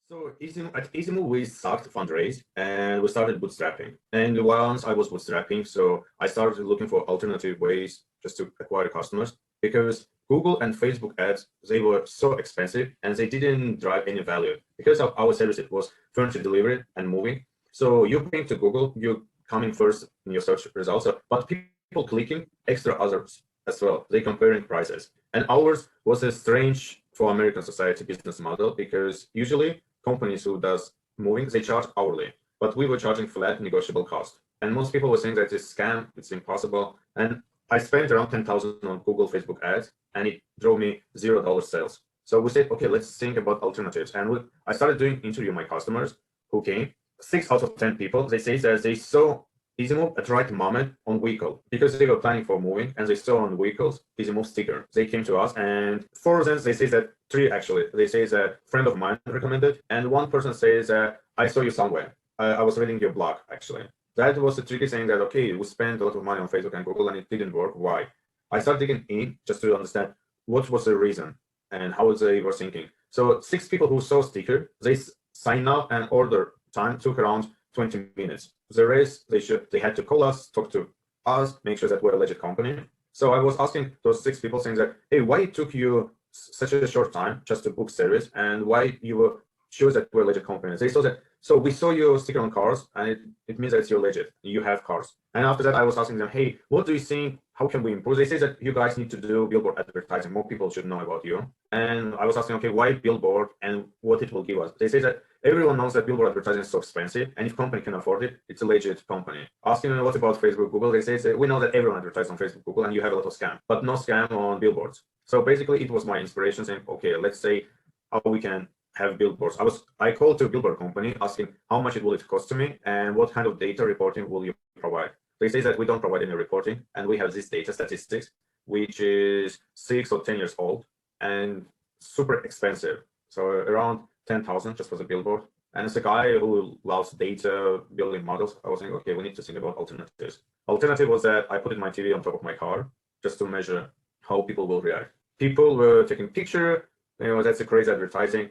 So at Easymove, we sucked fundraise and we started bootstrapping. And once I was bootstrapping, so I started looking for alternative ways just to acquire customers because Google and Facebook ads, they were so expensive and they didn't drive any value because of our service. It was furniture delivery and moving. So you ping to Google, you coming first in your search results, but people clicking extra others as well. They comparing prices. And ours was a strange for American society business model because usually companies who does moving, they charge hourly, but we were charging flat negotiable cost. And most people were saying that it's scam, it's impossible. And I spent around 10,000 on Google, Facebook ads, and it drove me $0 sales. So we said, okay, let's think about alternatives. And I started doing interview my customers who came. 6 out of 10 people, they say that they saw Easymove at the right moment on vehicle because they were planning for moving and they saw on vehicles Easymove sticker. They came to us and 4 of them, they say that 3 actually, they say that a friend of mine recommended and 1 person says I saw you somewhere. I was reading your blog actually. That was the tricky saying that, okay, we spent a lot of money on Facebook and Google and it didn't work. Why? I started digging in just to understand what was the reason and how they were thinking. So 6 people who saw sticker, they signed up and order time took around 20 minutes. The rest, they had to call us, talk to us, make sure that we're a legit company. So I was asking those 6 people saying that, hey, why it took you such a short time just to book service and why you were sure that we're a legit company? They saw that, so we saw your sticker on cars and it means that you're legit, you have cars. And after that, I was asking them, hey, what do you think? How can we improve? They say that you guys need to do billboard advertising. More people should know about you. And I was asking, okay, why billboard and what it will give us? They say that everyone knows that billboard advertising is so expensive, and if company can afford it, it's a legit company. Asking them what about Facebook, Google, they say that we know that everyone advertises on Facebook, Google, and you have a lot of scam, but no scam on billboards. So basically, it was my inspiration saying, okay, let's say how we can have billboards. I called to a billboard company asking how much it will it cost to me and what kind of data reporting will you provide. They say that we don't provide any reporting, and we have this data statistics, which is 6 or 10 years old and super expensive. So around 10,000 just for the billboard. And as a guy who loves data building models, I was thinking, okay, we need to think about alternatives. Alternative was that I put in my TV on top of my car just to measure how people will react. People were taking picture, that's a crazy advertising.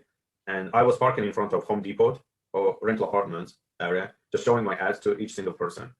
And I was parking in front of Home Depot or rental apartments area, just showing my ads to each single person.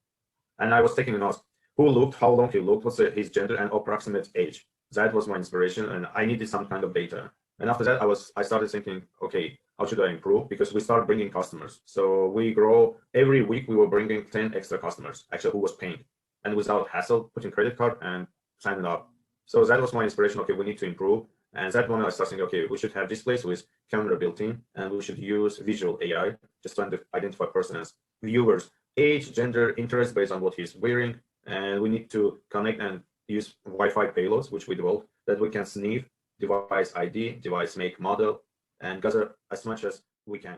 And I was taking a note, who looked, how long he looked, what's his gender and approximate age. That was my inspiration, and I needed some kind of data. And after that, I started thinking, okay, how should I improve? Because we started bringing customers. So we grow every week. We were bringing 10 extra customers, actually, who was paying, and without hassle, putting credit card and signing up. So that was my inspiration. Okay, we need to improve. And that moment, I started thinking, okay, we should have displays with camera built in, and we should use visual AI just to identify person as viewers, age, gender, interest based on what he's wearing, and we need to connect and use Wi-Fi payloads, which we developed, that we can sniff device ID, device make, model, and gather as much as we can.